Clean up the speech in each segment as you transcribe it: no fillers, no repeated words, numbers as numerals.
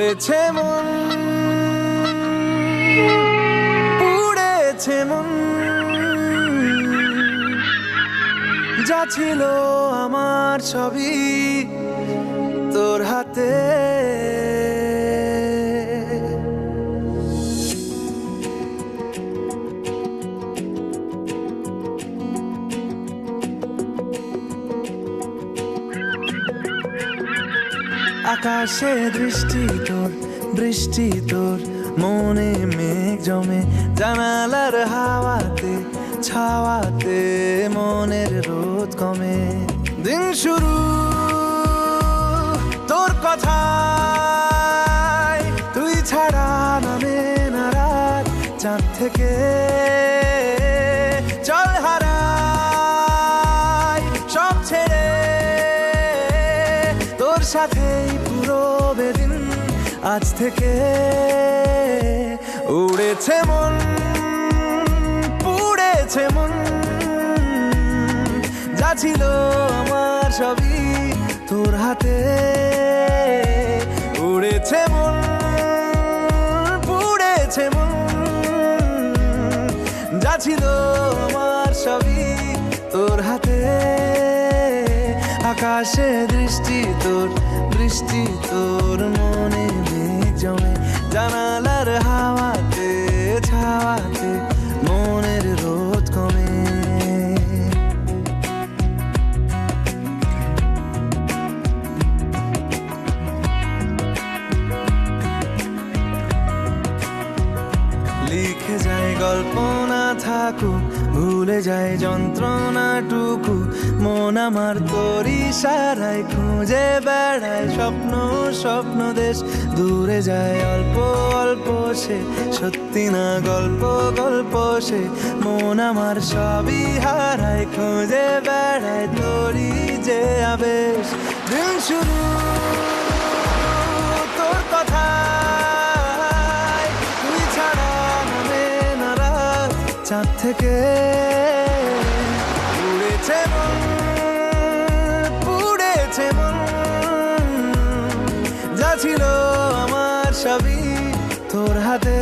উড়েছে মন, উড়েছে মন, যা ছিল আমার সবই তোর হাতে। আকাশে দৃষ্টি তোর, বৃষ্টি তোর, মনে মেঘ জমে, জানালার হাওয়াতে ছাওয়াতে মনের রোদ কমে। দিন শুরু তোর কথায়, তুই ছাড়া নামে না রাত, চাঁদ থেকে চল হারাই সব ছেড়ে, তোর সাথেই পুরো বেদিন আজ থেকে। উড়েছে মন, পুড়েছে মন, যা ছিল আমার সবই তোর হাতে। উড়েছে মন, পুড়েছে মন, যা ছিল আমার সবই তোর হাতে। আকাশে দৃষ্টি তোর, বৃষ্টি তোর, মনে মেঘ জমে, জানালার হাওয়াতে ছাওয়াতে মনের রোদ কমে। লিখে যায় গল্প না থাকুক, ভুলে যায় যন্ত্রণাটুকু, মন আমার তোর ইশারায় খুঁজে বেড়ায় স্বপ্ন স্বপ্ন দেশ। দূরে যায় অল্প অল্প সে, সত্যি না গল্প গল্প সে, মন আমার সবই হারায় খুঁজে বেড়ায় তোরই যে আবেশ। দিন শুরু তোর কথায়, তুই ছাড়া নামে না রাত, চাঁদ থেকে উড়েছে মন, পুড়েছে মন, যা ছিল আমার সবই তোর হাতে।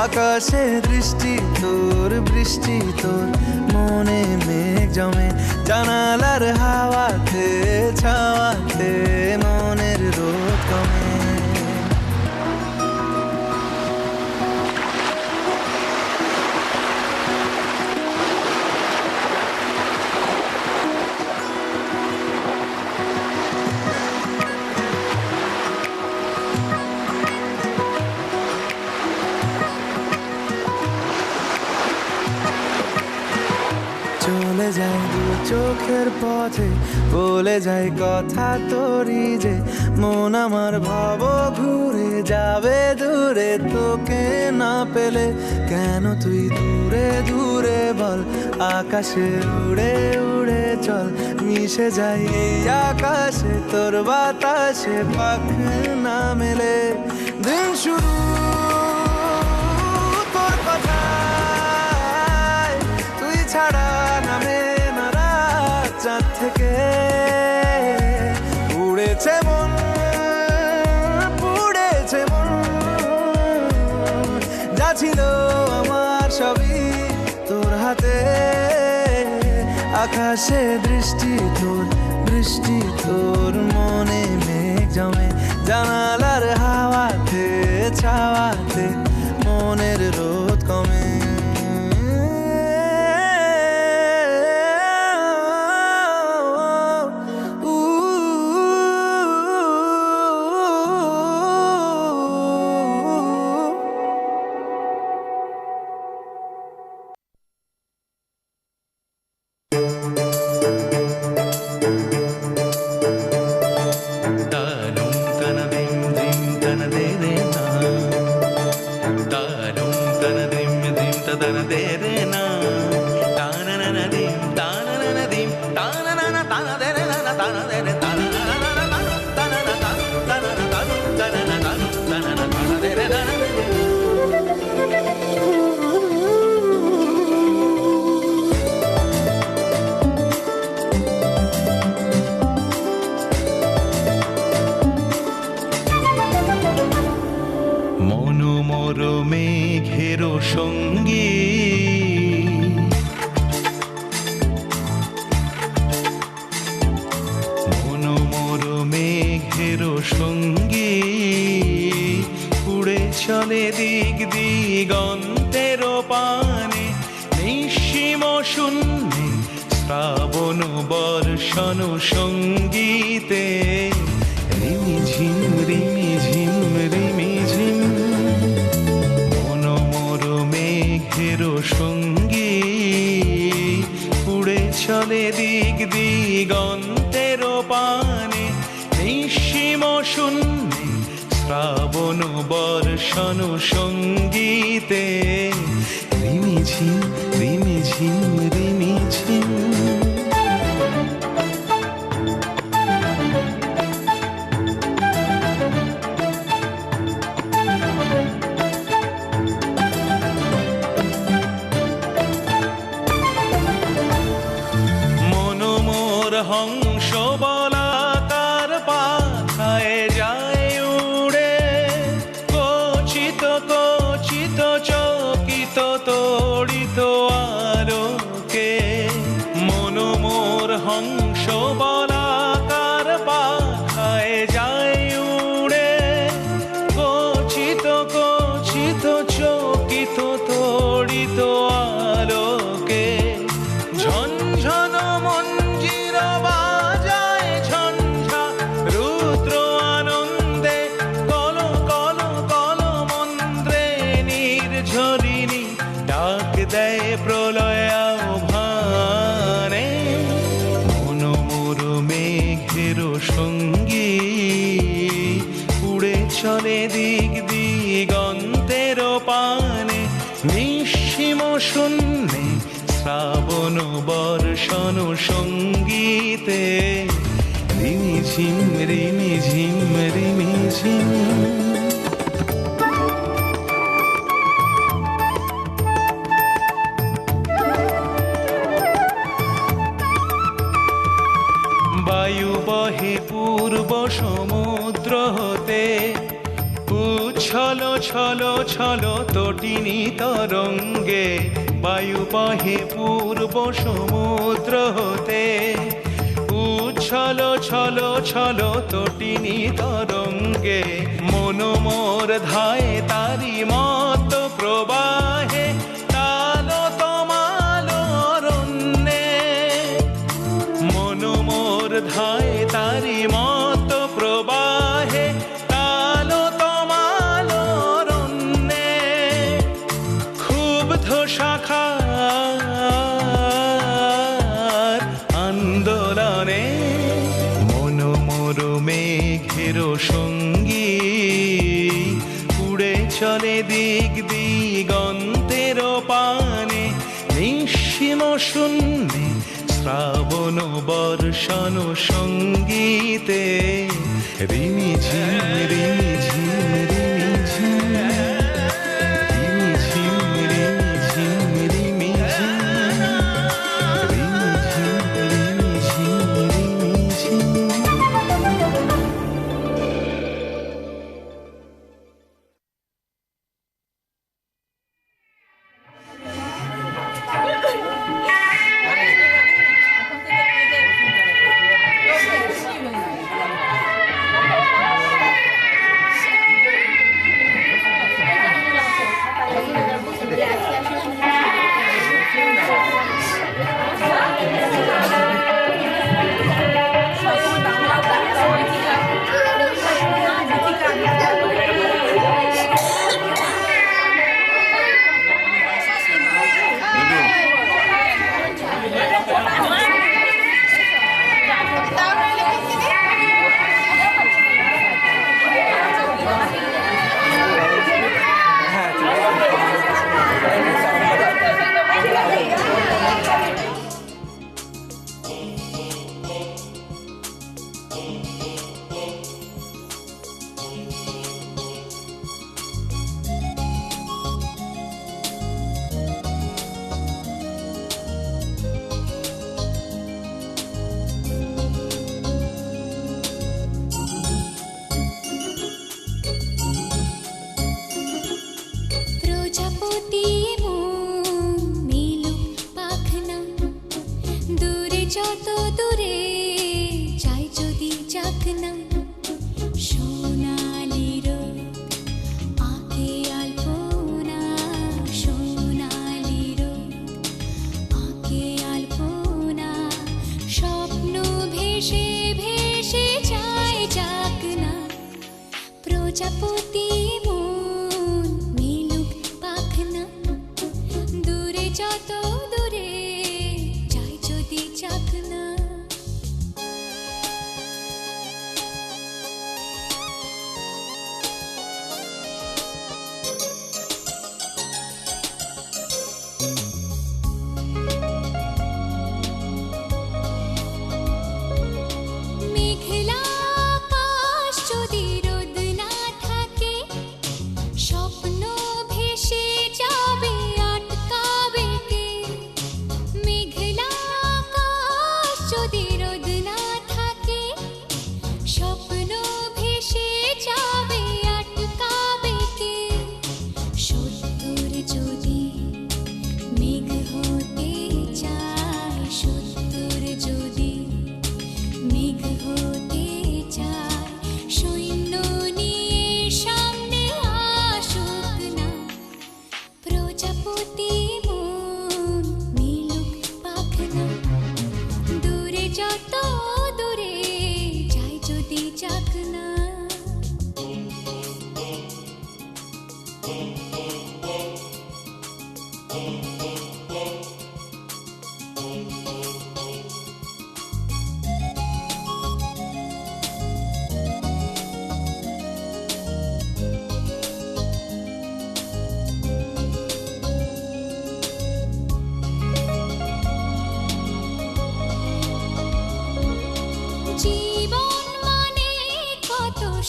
আকাশে দৃষ্টি তোর, বৃষ্টি তোর, মনে মেঘ জমে, জানালার হাওয়াতে ছাওয়াতে মনের রোদ কমে। চলে যায় দু চোখের পথে, বলে যায় কথা তোরই যে, মন আমার ভাব ঘুরে যাবে দূরে তোকে না পেলে। কেন তুই দূরে দূরে বল, আকাশে উড়ে উড়ে চল, মিশে যাই এই আকাশে তোর বাতাসে পাখ না মেলে। দিন শুরু তোর কথায়, তুই ছাড়া নামে না রাত, চাঁদ থেকে উড়েছে মন, পুড়েছে মন, যা ছিল আমার সবই তোর হাতে। আকাশে দৃষ্টি তোর, বৃষ্টি তোর, মনে মেঘ জমে, জানালার হাওয়াতে ছাওয়াতে মনের রোদ কমে। সঙ্গী। মনোমোর মেঘের সঙ্গী, উড়ে চলে দিক দিগন্তের পানে, নিঃসীম শূন্যে শ্রাবণ বর্ষণ সঙ্গীতে। রিমিঝিম রিমিঝিম রিমিঝিম, মনোমোর মেঘের সঙ্গী, উড়ে চলে দিক দিগন্তের পানে, নিঃসীম শূন্যে শ্রাবণ বর্ষণ সঙ্গীতে। রিমিঝিম রিমিঝিম রিমিঝিম। মনোমোর হংস বলাকার পাখায় যায় উড়ে, কচিত কচিত চকিত তড়িত আলোকে। মনোমোর হংস বলাকার পাখায় যায় উড়ে, কচিত কচিত চকিত তড়িত আলোকে। ঝনঝন মঞ্জির বাজায় ঝঞ্ঝা রুদ্র আনন্দে, কল কল কল মন্ত্রে নির্ঝরিণী ডাক দেয় প্রলয় আহ্বানে। মনোমোর মেঘের সঙ্গী, উড়ে চলে দিক দিগন্তের পানে, নিঃসীম শূন্যে শ্রাবণ বর্ষণ সঙ্গীতে। রিমিঝিম রিমিঝিম রিমিঝিম। বায়ু বহে পূর্ব সমুদ্র হতে, উচ্ছল ছল ছল তটিনী তরঙ্গে। বায়ু বহে পূর্ব সমুদ্র হতে, উচ্ছল ছল ছল তটিনী তরঙ্গে। মনোমোর ধায় তারি মত প্রবাহে, তাল তমাল অরণ্যে। মনোমোর ধায় তারি মত প্রবাহে, তাল তমাল অরণ্যে। ক্ষুব্ধ শাখার আন্দোলনে, মনোমোর মেঘের সঙ্গী, উড়ে চলে দিক দিগন্তের পানে, নিঃসীম শূন্যে শ্রাবণ বর্ষণ সঙ্গীতে। রিমিঝিম রিমিঝিম রিমিঝিম। রিমিঝিম রিমিঝিম রিমিঝিম। রিমিঝিম রিমিঝিম রিমিঝিম।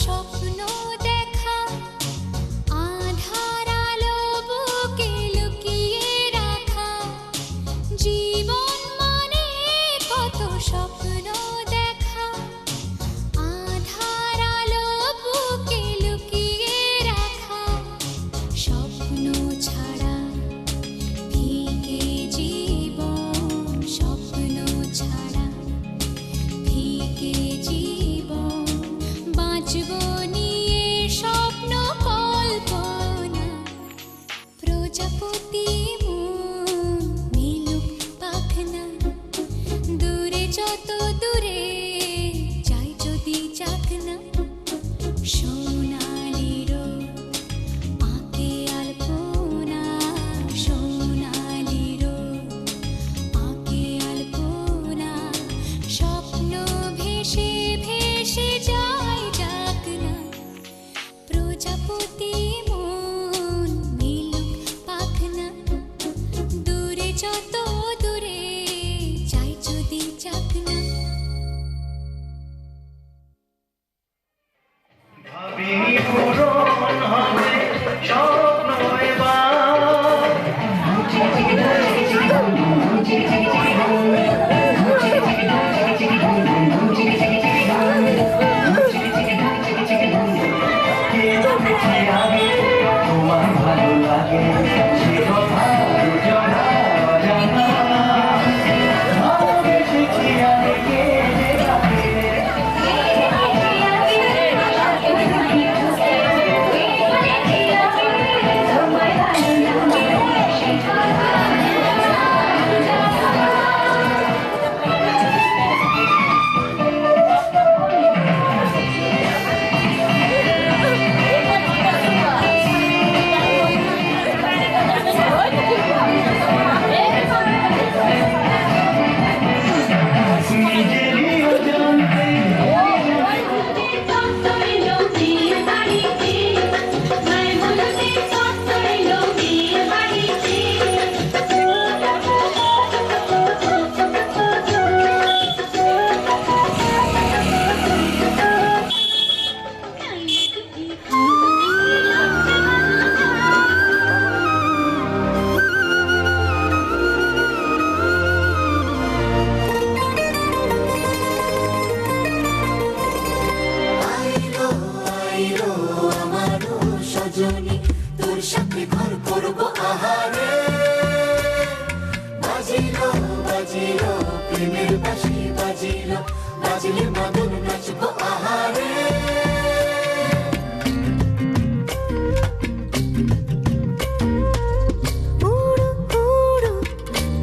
স্বপ্ন দেখা, আধার আলো বুকে লুকিয়ে রাখা, জীবন মানে কত স্বপ্ন দেখা, আধার আলো বুকে লুকিয়ে রাখা, স্বপ্ন ছাড়া ফিকে জীবন, স্বপ্ন ছাড়া ফিকে জীবন, বাঁচব নিয়ে স্বপ্ন কল্পনা, প্রজাপতি মন মিলুক পাখনা, দূরে যত দূরে যাই যদি যাক না, সোনালি রোদ আঁকে আলপনা, সোনালি রোদ আঁকে আলপনা, স্বপ্ন ভেসে ভেসে যায় যাক না, প্রজাপতি মন মিলুক পাখনা, দূরে যত দূরে যাই যদি যাক না। ভাবিনি পূরণ হবে স্বপ্ন এবার, কে বলেছে আগে তোমার ভালো লাগে, সে কথা দুজনা অজানা, ভালোবেসেছি আগে যে রাতে। নিজেরই অজান্তে তোর সাথে ঘর করবো আহারে, বাজিলো বাজিলো প্রেমের বাঁশি, বাজিলো বাজলে মদন নাচবো আহারে। উড়ু উড়ু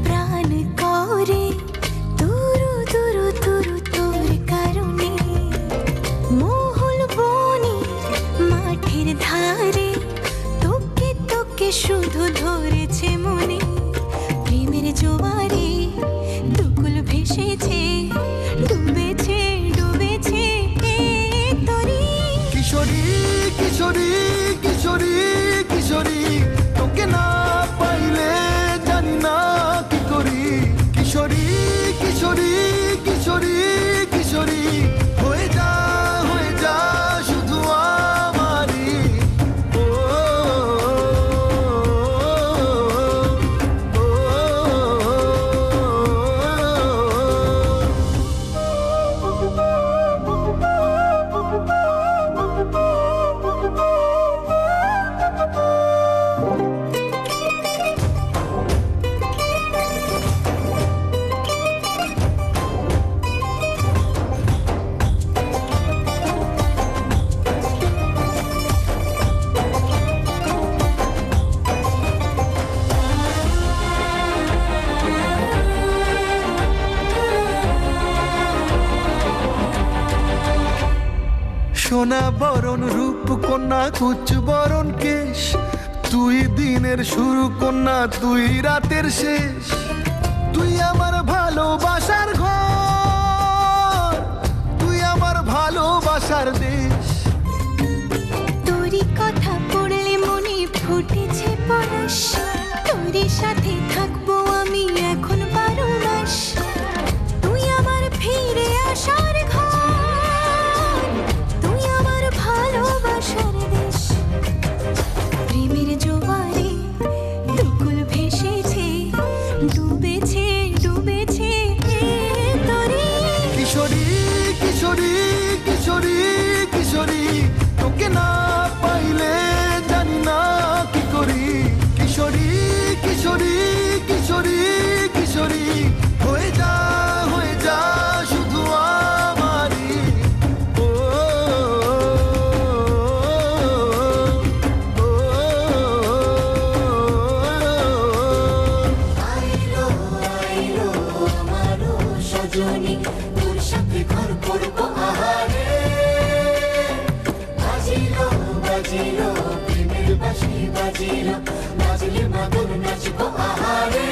প্রাণ করে তুরু তুরু তুরু তোর কারণে, মহল বনে মাঠের ধারে তোকে তোকে শুধু ধরেছে মনে, প্রেমের জোয়ারে দুকুল ভেসেছে, ডুবেছে ডুবেছে এই তরি। কিশোরী কিশোরী কিশোরী কিশোরী, তোকে না পাইলে জানি না কি করি, কিশোরী কিশোরী কিশোরী কিশোরী, হয়ে যা শুধু আমারই। ও, ও, ও, সোনা বরণ রূপ কন্যা কুচ বরণ কেশ, তুই দিনের শুরু কন্যা তুই রাতের শেষ, তুই আমার ভালোবাসার ঘর, তুই আমার ভালোবাসার দেশ। তোরই কথা পড়লে মনে ফুটেছে পরশ, তোরই সাথে থাকবো আমি এখন 12 মাস, তুই আমার ফিরে আসার ঘর, তুই আমার বাজিলো প্রেমের বাঁশি বাজিলো বাজলে মাদল নাচবো আহারে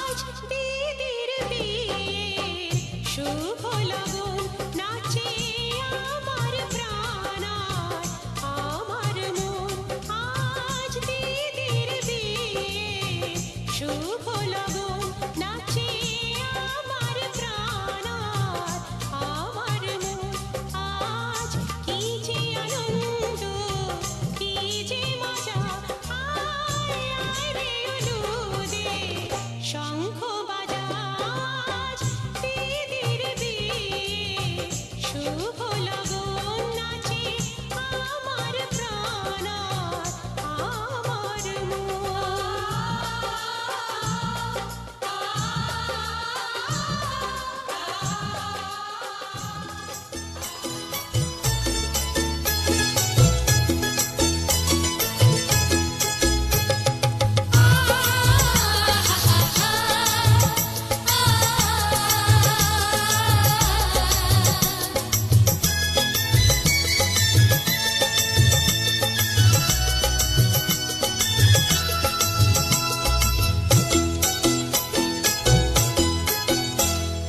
আজ দিদির বিয়ে শুভ লগন নাচে আমার প্রাণ আর আমার মন আজ দিদির বিয়ে শুভ লগন নাচে আমার প্রাণ আর আমার মন আজ কি যে আনন্দ কি যে মজা আয় আয় রে উলুদে শঙ্খ বাজাজ দিদির বিয়ে শুভ লগন নাচে আমার প্রাণ আর আমার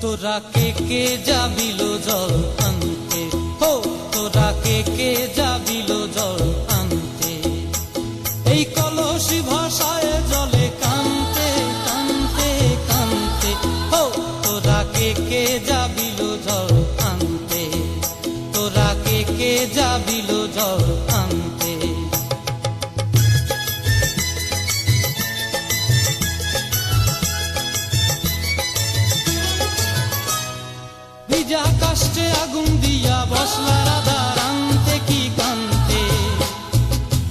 তোরা কে যাবিল জল আনতে হো তোরা কে যাবিল জল আনতে এই কলসি ভাষায় জলে কানতে কানতে কানতে হো তোরা কে যাবিল জল আনতে তোরা কে যাবিল জল আনতে ভিজা কাষ্টে আগুন দিয়া বসলা রাধা রানতে কি কানতে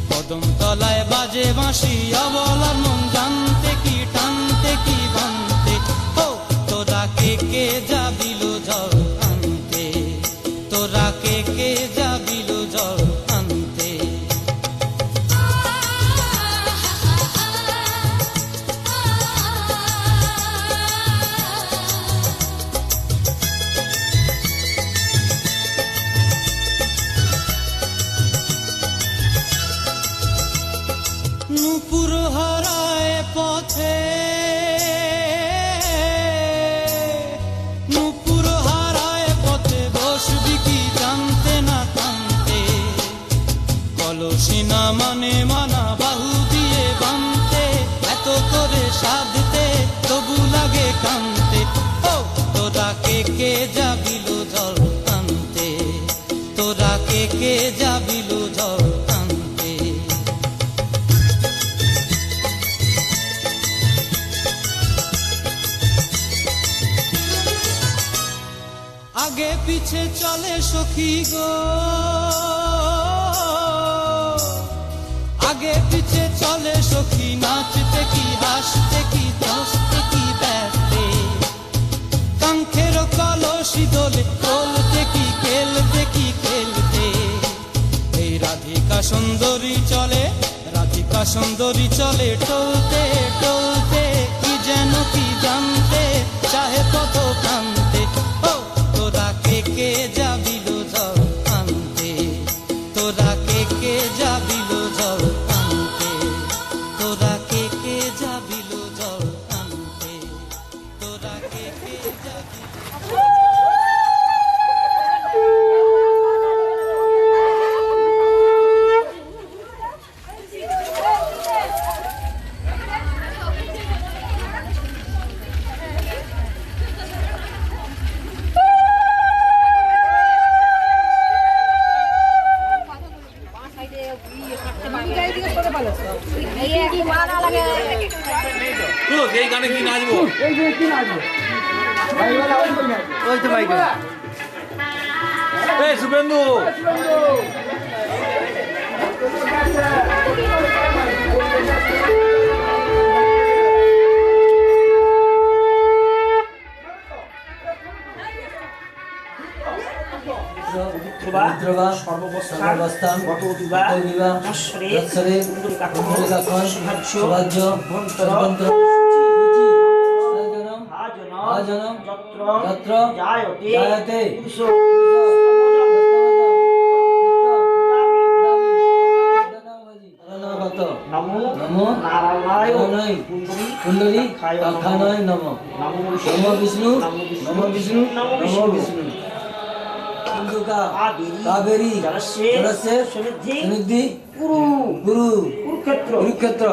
কদম তলায় বাজে বাঁশি অবলার মন জানতে কি টানতে কি বানতে ও তোরা কে যাবিল জল আনতে তোরা কে যাবিল জল আনতে নূপুর হারায় পথে নূপুর হারায় পথে বসবি কি জানতে না কানতে কলসি না মানে মানা বাহু দিয়ে বানতে এত করে সাধতে তবু লাগে কানতে ও তোরা কে যাবিল জল আনতে তোরা কে যাবিল জল আনতে আগে পিছে চলে সখী গো আগে পিছে চলে সখী নাচতে কি হাসতে কি দোস্তে কি ব্যস্তে কাঙ্ক্ষের কলসি দোলে বলতে কি খেলতে কি খেলতে এই রাধিকা সুন্দরী চলে টলতে টলতে কি যেন কি জানতে চাহে কত কান্তে ও তোরা কে যাবিল জল আনতে তোরা কে যাবিল জল আনতে তোরা কে যাবিল জল আনতে তোরা কে যাবিল এই গানে কি নাচবো? ওই তো মাইকে এই শুভেন্দু সর্ববস্থান গতবিবাহ তৎসরে পুণ্ডরীকাক্ষণ সৌভাগ্য সর্বন্ত্র আজনম যত্র জায়তে নমো নারায়ণায় কুণ্ডলী কাক্ষানায় নমঃ নমো বিষ্ণু নমো বিষ্ণু নমো বিষ্ণু কাবেরী জলস্যে সমৃদ্ধি কুরু কুরুক্ষেত্র